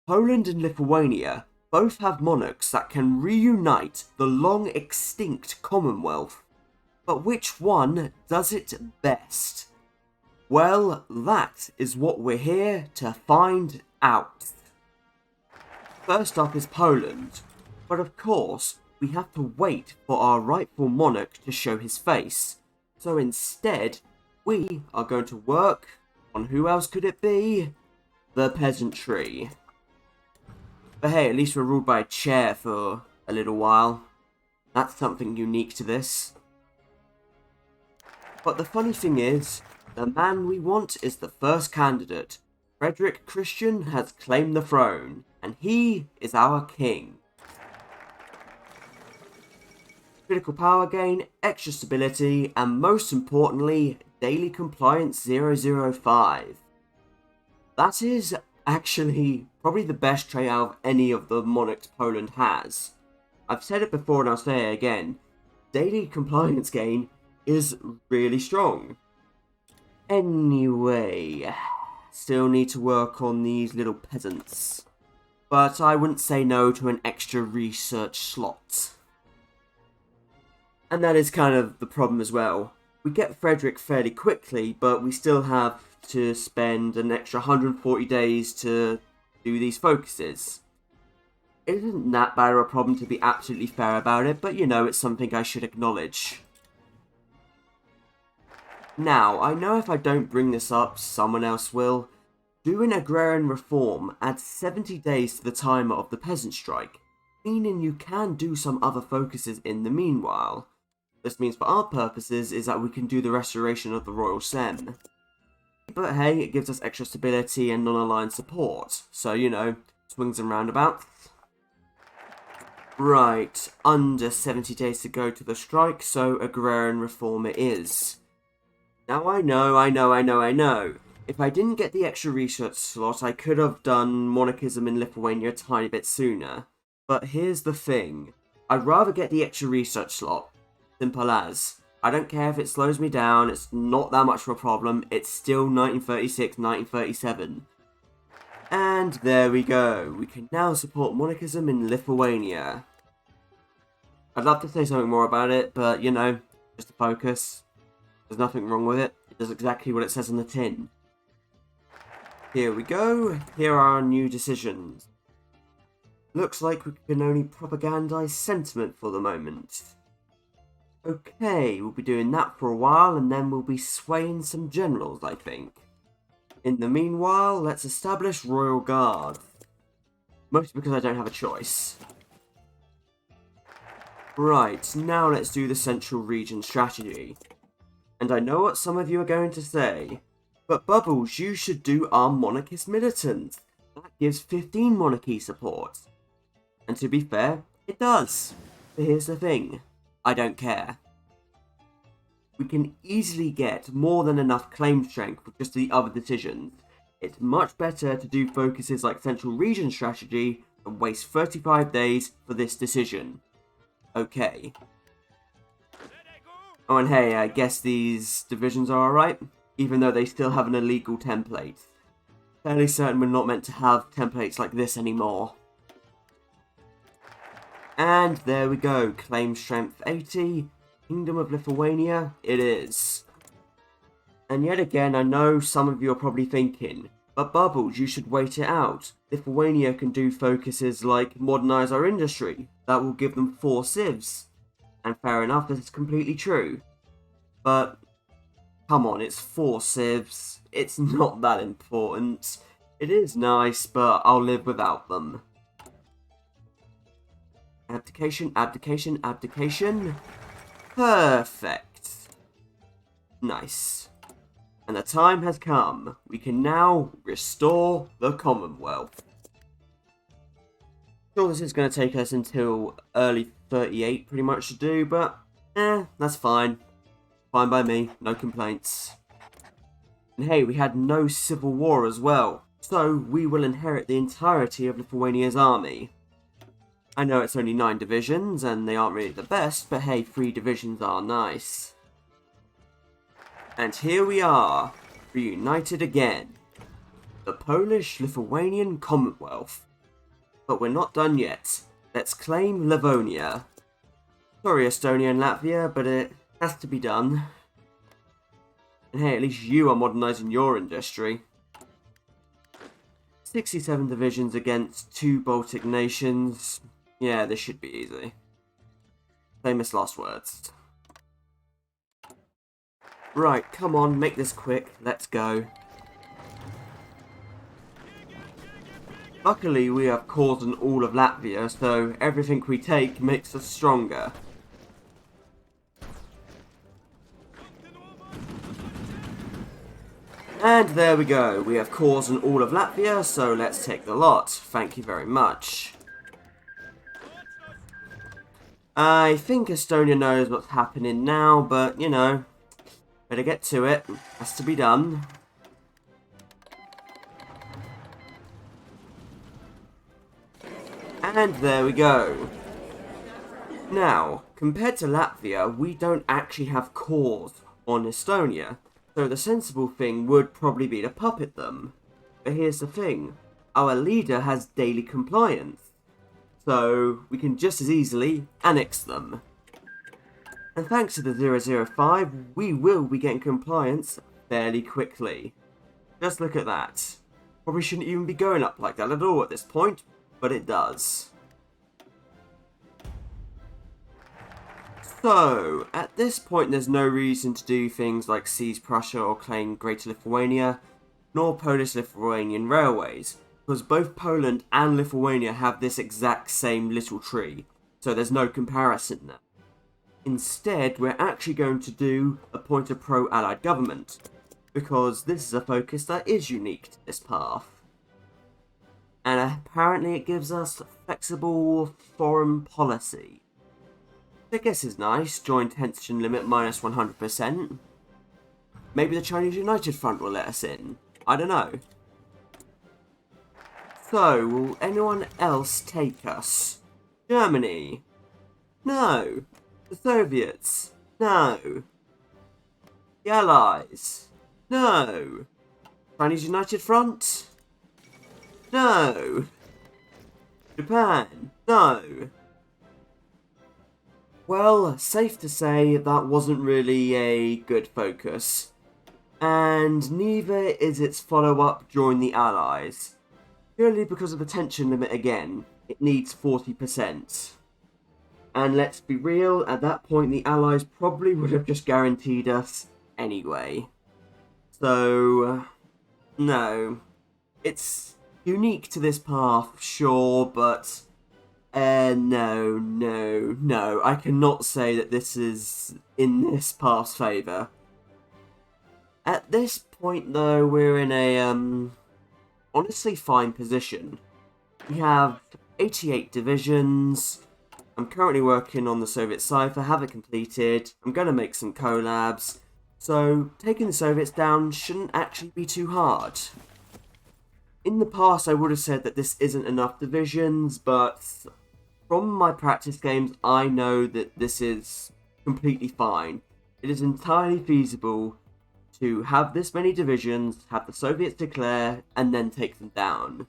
Poland and Lithuania both have monarchs that can reunite the long extinct Commonwealth. But which one does it best? Well, that is what we're here to find out. First up is Poland, but of course we have to wait for our rightful monarch to show his face. So instead, we are going to work on who else could it be? The peasantry. But hey, at least we're ruled by a chair for a little while. That's something unique to this. But the funny thing is, the man we want is the first candidate. Friedrich Christian has claimed the throne, and he is our king. Critical power gain, extra stability, and most importantly, daily compliance 005. That is actually probably the best trait out of any of the monarchs Poland has. I've said it before and I'll say it again. Daily compliance gain is really strong. Anyway, still need to work on these little peasants. But I wouldn't say no to an extra research slot. And that is kind of the problem as well. We get Frederick fairly quickly, but we still have to spend an extra 140 days to do these focuses. It isn't that bad of a problem, to be absolutely fair about it, but you know, it's something I should acknowledge. Now, I know if I don't bring this up, someone else will. Doing agrarian reform adds 70 days to the timer of the peasant strike, meaning you can do some other focuses in the meanwhile. This means for our purposes is that we can do the restoration of the Royal Sem. But hey, it gives us extra stability and non-aligned support, so you know, swings and roundabouts. Right, under 70 days to go to the strike, so agrarian reform it is. Now I know. If I didn't get the extra research slot, I could have done monarchism in Lithuania a tiny bit sooner. But here's the thing, I'd rather get the extra research slot. Simple as. I don't care if it slows me down, it's not that much of a problem, it's still 1936, 1937. And there we go, we can now support monarchism in Lithuania. I'd love to say something more about it, but you know, just a focus. There's nothing wrong with it, it does exactly what it says on the tin. Here we go, here are our new decisions. Looks like we can only propagandize sentiment for the moment. Okay, we'll be doing that for a while, and then we'll be swaying some generals, I think. In the meanwhile, let's establish Royal Guard. Mostly because I don't have a choice. Right, now let's do the Central Region strategy. And I know what some of you are going to say, but Bubbles, you should do our monarchist militant. That gives 15 monarchy support. And to be fair, it does. But here's the thing. I don't care. We can easily get more than enough claim strength with just the other decisions. It's much better to do focuses like Central Region strategy and waste 35 days for this decision. Okay. Oh, and hey, I guess these divisions are alright, even though they still have an illegal template. Fairly certain we're not meant to have templates like this anymore. And there we go, claim strength 80, Kingdom of Lithuania, it is. And yet again, I know some of you are probably thinking, but Bubbles, you should wait it out. Lithuania can do focuses like modernise our industry, that will give them 4 civs. And fair enough, this is completely true. But, come on, it's 4 civs, it's not that important. It is nice, but I'll live without them. Abdication, abdication, abdication. Perfect. Nice. And the time has come. We can now restore the Commonwealth. Sure, this is going to take us until early 38 pretty much to do, but that's fine. Fine by me, no complaints. And hey, we had no civil war as well, so we will inherit the entirety of Lithuania's army. I know it's only 9 divisions, and they aren't really the best, but hey, 3 divisions are nice. And here we are, reunited again. The Polish-Lithuanian Commonwealth. But we're not done yet. Let's claim Livonia. Sorry, Estonia and Latvia, but it has to be done. And hey, at least you are modernising your industry. 67 divisions against 2 Baltic nations. Yeah, this should be easy. Famous last words. Right, come on, make this quick. Let's go. Luckily, we have cores in all of Latvia, so everything we take makes us stronger. And there we go, we have cores in all of Latvia, so let's take the lot. Thank you very much. I think Estonia knows what's happening now, but, you know, better get to it. Has to be done. And there we go. Now, compared to Latvia, we don't actually have cores on Estonia. So the sensible thing would probably be to puppet them. But here's the thing, our leader has daily compliance, so we can just as easily annex them. And thanks to the 005, we will be getting compliance fairly quickly. Just look at that. Probably shouldn't even be going up like that at all at this point, but it does. So, at this point there's no reason to do things like seize Prussia or claim Greater Lithuania, nor Polish-Lithuanian railways, because both Poland and Lithuania have this exact same little tree, so there's no comparison there. Instead, we're actually going to appoint a pro-allied government, because this is a focus that is unique to this path. And apparently it gives us flexible foreign policy. I guess is nice, joint tension limit minus 100%. Maybe the Chinese United Front will let us in. I don't know. So, will anyone else take us? Germany? No. The Soviets? No. The Allies? No. Chinese United Front? No. Japan? No. Well, safe to say that wasn't really a good focus. And neither is its follow-up, Join the Allies. Purely because of the tension limit again, it needs 40%. And let's be real, at that point the Allies probably would have just guaranteed us anyway. So, no. It's unique to this path, sure, but no. I cannot say that this is in this path's favour. At this point, though, we're in a, honestly fine position. We have 88 divisions. I'm currently working on the Soviet Cipher, have it completed. I'm going to make some collabs. So, taking the Soviets down shouldn't actually be too hard. In the past, I would have said that this isn't enough divisions, but from my practice games, I know that this is completely fine. It is entirely feasible to have this many divisions, have the Soviets declare, and then take them down.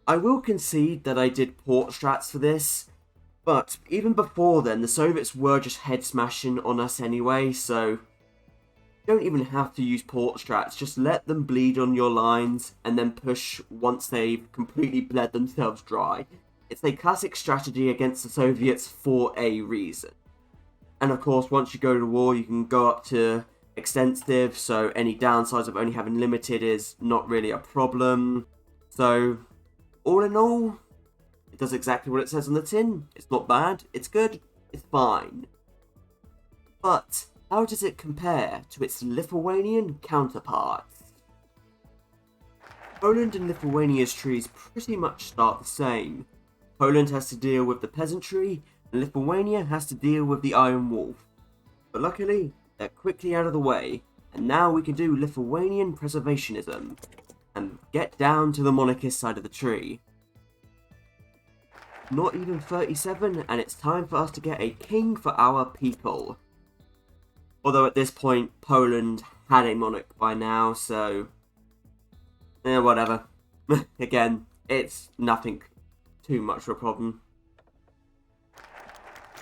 I will concede that I did port strats for this, but even before then, the Soviets were just head smashing on us anyway, so you don't even have to use port strats, just let them bleed on your lines, and then push once they've completely bled themselves dry. It's a classic strategy against the Soviets for a reason. And of course, once you go to war, you can go up to extensive, so any downsides of only having limited is not really a problem. So, all in all, it does exactly what it says on the tin. It's not bad, it's good, it's fine. But, how does it compare to its Lithuanian counterparts? Poland and Lithuania's trees pretty much start the same. Poland has to deal with the peasantry, and Lithuania has to deal with the Iron Wolf. But luckily, they're quickly out of the way, and now we can do Lithuanian preservationism, and get down to the monarchist side of the tree. Not even 37, and it's time for us to get a king for our people. Although at this point, Poland had a monarch by now, so whatever. Again, it's nothing too much of a problem.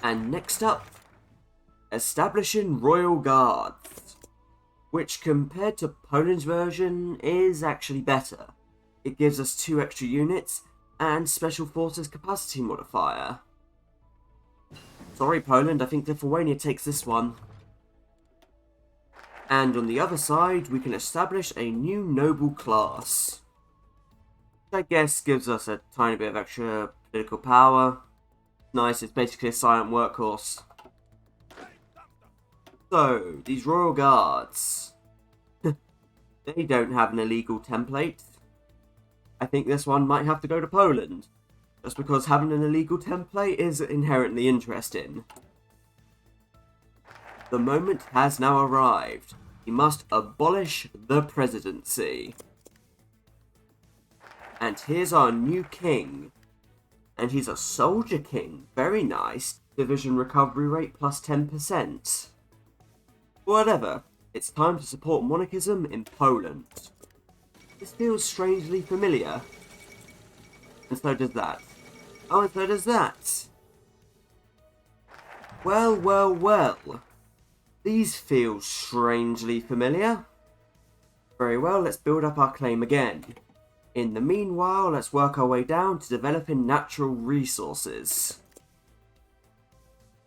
And next up, establishing Royal Guards, which compared to Poland's version is actually better. It gives us 2 extra units and Special Forces capacity modifier. Sorry Poland, I think Lithuania takes this one. And on the other side, we can establish a new noble class, which I guess gives us a tiny bit of extra political power. Nice, it's basically a silent workhorse. So, these Royal Guards. They don't have an illegal template. I think this one might have to go to Poland, just because having an illegal template is inherently interesting. The moment has now arrived. He must abolish the presidency. And here's our new king. And he's a soldier king. Very nice. Division recovery rate plus 10%. Whatever. It's time to support monarchism in Poland. This feels strangely familiar. And so does that. Oh, and so does that. Well, well, well. These feel strangely familiar. Very well, let's build up our claim again. In the meanwhile, let's work our way down to developing natural resources.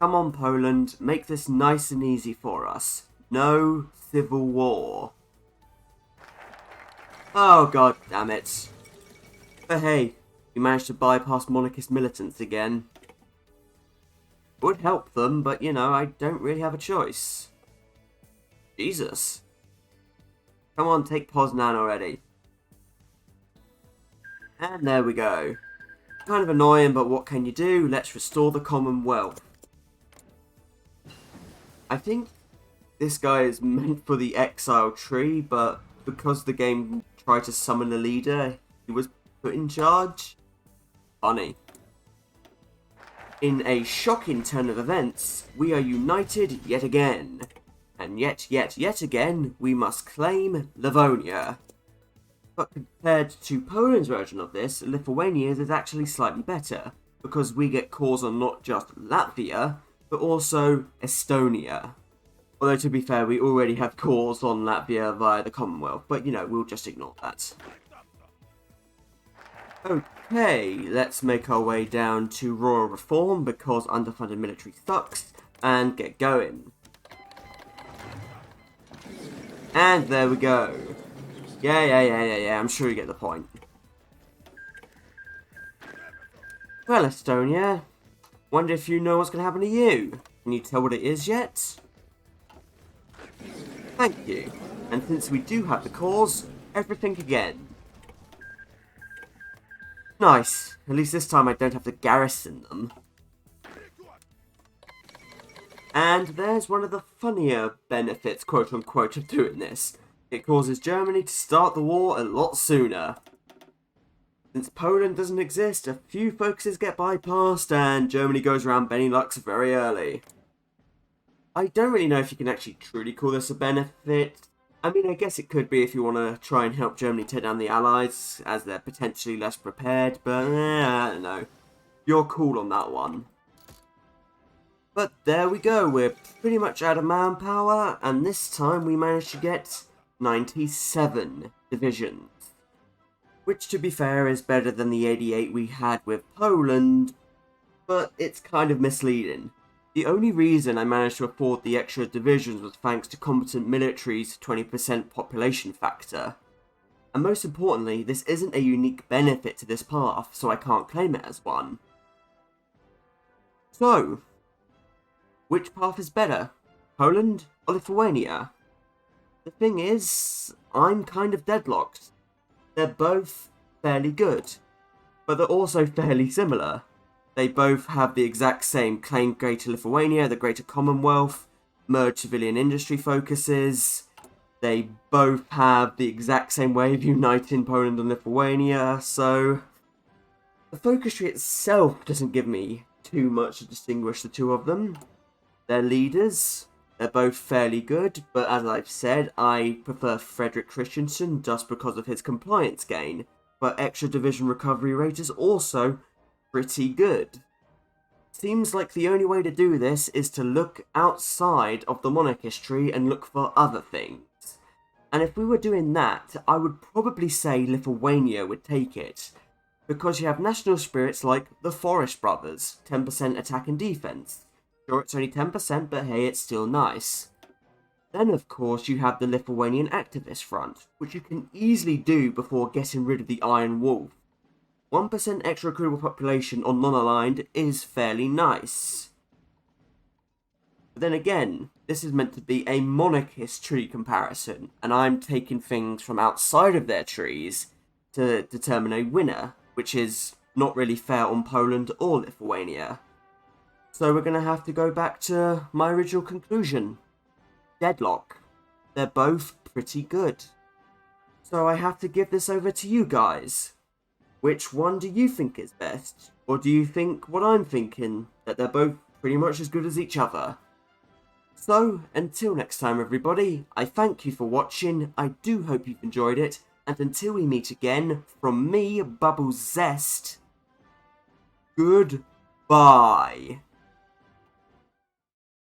Come on, Poland, make this nice and easy for us. No civil war. Oh, god damn it. But hey, we managed to bypass monarchist militants again. Would help them, but you know, I don't really have a choice. Jesus. Come on, take Poznan already. And there we go. Kind of annoying, but what can you do? Let's restore the Commonwealth. I think this guy is meant for the exile tree, but because the game tried to summon a leader, he was put in charge. Funny. In a shocking turn of events, we are united yet again. And yet again, we must claim Livonia. But compared to Poland's version of this, Lithuania's is actually slightly better, because we get cores on not just Latvia, but also Estonia. Although to be fair, we already have cores on Latvia via the Commonwealth, but you know, we'll just ignore that. Okay, let's make our way down to Royal Reform, because underfunded military sucks, and get going. And there we go. Yeah, I'm sure you get the point. Well, Estonia, wonder if you know what's going to happen to you. Can you tell what it is yet? Thank you. And since we do have the cores, everything again. Nice. At least this time I don't have to garrison them. And there's one of the funnier benefits, quote-unquote, of doing this. It causes Germany to start the war a lot sooner. Since Poland doesn't exist, a few focuses get bypassed, and Germany goes around Benelux very early. I don't really know if you can actually truly call this a benefit. I mean, I guess it could be if you want to try and help Germany tear down the Allies, as they're potentially less prepared, but I don't know. You're cool on that one. But there we go, we're pretty much out of manpower, and this time we managed to get 97 divisions. Which, to be fair, is better than the 88 we had with Poland, but it's kind of misleading. The only reason I managed to afford the extra divisions was thanks to competent military's 20% population factor. And most importantly, this isn't a unique benefit to this path, so I can't claim it as one. So, which path is better? Poland or Lithuania? The thing is, I'm kind of deadlocked. They're both fairly good, but they're also fairly similar. They both have the exact same claim Greater Lithuania, the Greater Commonwealth, merged civilian industry focuses. They both have the exact same way of uniting Poland and Lithuania, so the focus tree itself doesn't give me too much to distinguish the two of them. They're leaders. They're both fairly good, but as I've said, I prefer Friedrich Christian just because of his compliance gain. But extra division recovery rate is also pretty good. Seems like the only way to do this is to look outside of the monarch history and look for other things. And if we were doing that, I would probably say Lithuania would take it, because you have national spirits like the Forest Brothers, 10% attack and defense. Sure, it's only 10%, but hey, it's still nice. Then, of course, you have the Lithuanian Activist Front, which you can easily do before getting rid of the Iron Wolf. 1% extra recruitable population on non-aligned is fairly nice. But then again, this is meant to be a monarchist tree comparison, and I'm taking things from outside of their trees to determine a winner, which is not really fair on Poland or Lithuania. So we're going to have to go back to my original conclusion. Deadlock. They're both pretty good. So I have to give this over to you guys. Which one do you think is best? Or do you think what I'm thinking, that they're both pretty much as good as each other? So, until next time everybody, I thank you for watching, I do hope you've enjoyed it, and until we meet again, from me, Bubble Zest, goodbye.